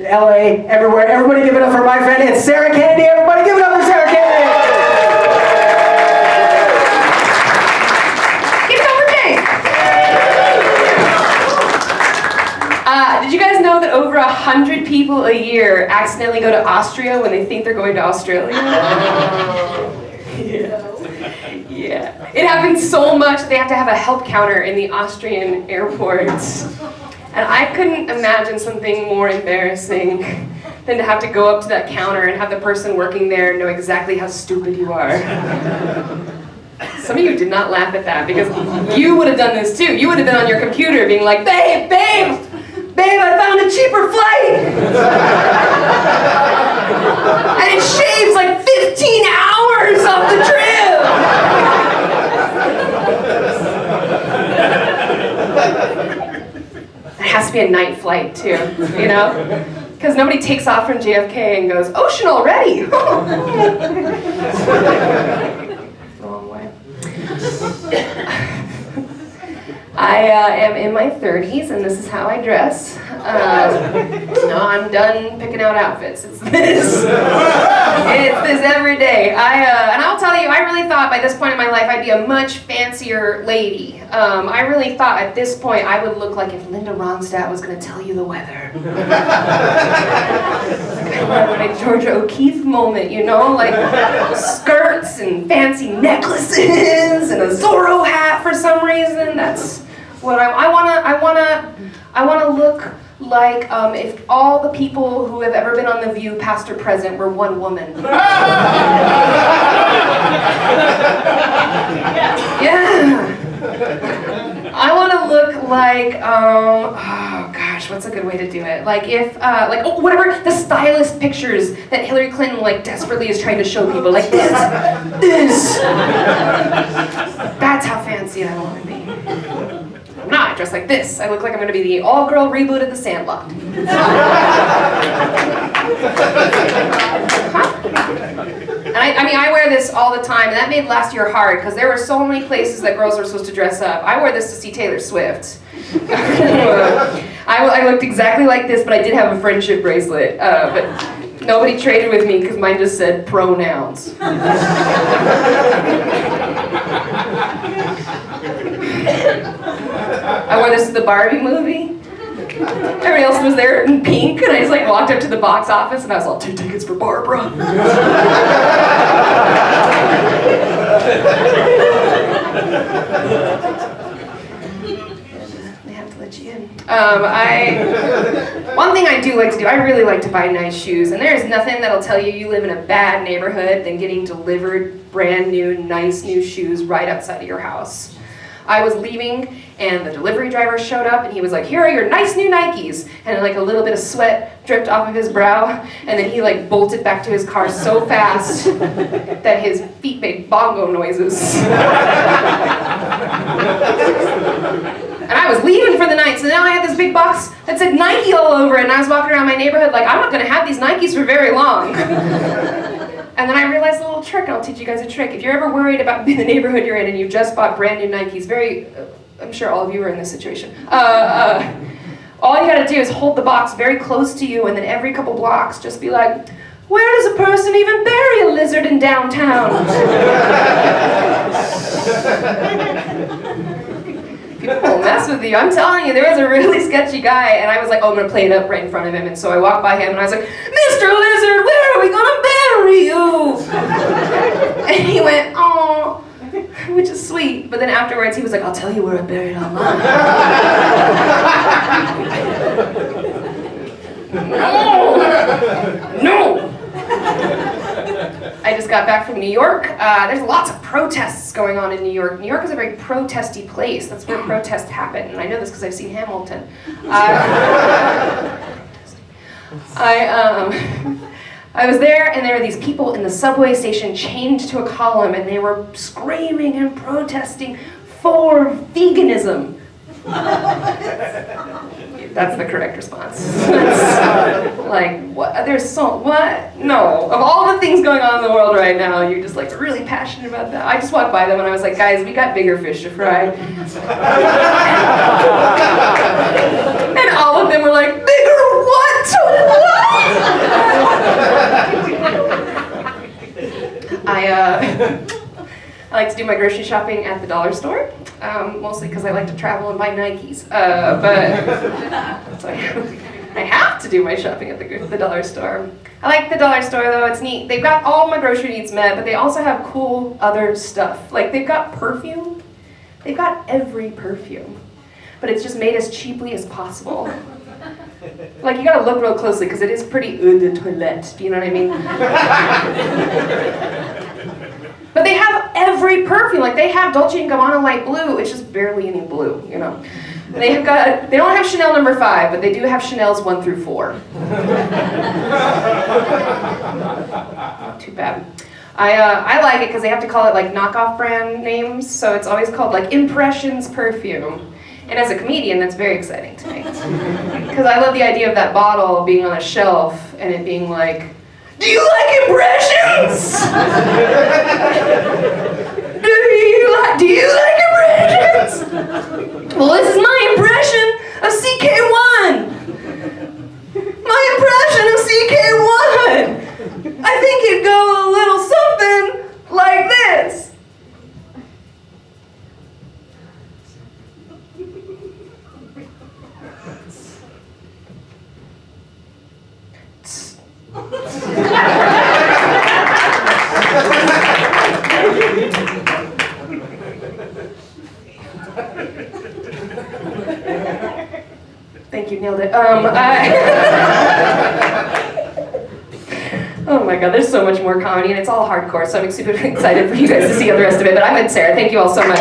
LA, everywhere. Everybody give it up for my friend. It's Sarah Kennedy. Everybody give it up for Sarah Kennedy. Give it up for Jay. Did you guys know that over 100 people a year accidentally go to Austria when they think they're going to Australia? Yeah. It happens so much they have to have a help counter in the Austrian airports. And I couldn't imagine something more embarrassing than to have to go up to that counter and have the person working there know exactly how stupid you are. Some of you did not laugh at that because you would have done this too. You would have been on your computer being like, babe, I found a cheaper flight! And it shaves like 15 hours off the trip! It has to be a night flight too, you know? Because nobody takes off from JFK and goes, ocean already! Wrong way. I am in my 30s and this is how I dress. No, I'm done picking out outfits. It's this. It's this every day. And I'll tell you, I really thought by this point in my life I'd be a much fancier lady. I really thought at this point I would look like if Linda Ronstadt was going to tell you the weather. Like a Georgia O'Keeffe moment, you know, like skirts and fancy necklaces and a Zorro hat for some reason. That's what I want to look like if all the people who have ever been on The View, past or present, were one woman. Yeah. I want to look like, oh gosh, what's a good way to do it? Like if, whatever the stylist pictures that Hillary Clinton like desperately is trying to show people, like this. That's how fancy I want to be. I'm not dressed like this. I look like I'm going to be the all-girl reboot of The Sandlot. And I wear this all the time, and that made last year hard because there were so many places that girls were supposed to dress up. I wore this to see Taylor Swift. I looked exactly like this, but I did have a friendship bracelet. But nobody traded with me because mine just said pronouns. I wore this to the Barbie movie. Everybody else was there in pink, and I just like walked up to the box office and I was all, 2 tickets for Barbara. They have to let you in. One thing I do like to do, I really like to buy nice shoes, and there's nothing that'll tell you you live in a bad neighborhood than getting delivered brand new, nice new shoes right outside of your house. I was leaving and the delivery driver showed up and he was like, here are your nice new Nikes. And like a little bit of sweat dripped off of his brow, and then he like bolted back to his car so fast that his feet made bongo noises. And I was leaving for the night, so now I had this big box that said Nike all over it, and I was walking around my neighborhood like, I'm not gonna have these Nikes for very long. And then I realized a little trick, and I'll teach you guys a trick. If you're ever worried about the neighborhood you're in and you just bought brand new Nikes, I'm sure all of you are in this situation. All you gotta do is hold the box very close to you, and then every couple blocks just be like, where does a person even bury a lizard in downtown? People will mess with you. I'm telling you, there was a really sketchy guy, and I was like, oh, I'm gonna play it up right in front of him. And so I walked by him, and I was like, Mr. Lizard, where are we gonna bury you? And he went, oh, which is sweet. But then afterwards, he was like, I'll tell you where I buried all mine. No. I just got back from New York. There's lots of protests going on in New York. New York is a very protesty place. That's where protests happen. And I know this because I've seen Hamilton. I was there, and there were these people in the subway station chained to a column, and they were screaming and protesting for veganism. That's the correct response. Like, what? What? No. Of all the things going on in the world right now, you're just like really passionate about that. I just walked by them and I was like, guys, we got bigger fish to fry. And all of them were like, bigger what? I like to do my grocery shopping at the dollar store, mostly because I like to travel and buy Nikes. But so I have to do my shopping at the dollar store. I like the dollar store though, it's neat. They've got all my grocery needs met, but they also have cool other stuff. Like they've got perfume. They've got every perfume, but it's just made as cheaply as possible. Like you gotta look real closely because it is pretty eau de toilette, do you know what I mean? But they have every perfume. Like they have Dolce & Gabbana light blue. It's just barely any blue, you know. They don't have Chanel No. 5, but they do have Chanel's 1 through 4. Too bad. I like it because they have to call it like knockoff brand names, so it's always called like Impressions perfume. And as a comedian, that's very exciting to me. Because I love the idea of that bottle being on a shelf and it being like, do you like impressions? Do you like impressions? Well, this is my impression of CK1. My impression of CK1. I think it'd go a little something like this. Thank you, nailed it. Oh my god, there's so much more comedy and it's all hardcore, so I'm super excited for you guys to see the rest of it. But I'm Sarah. Thank you all so much.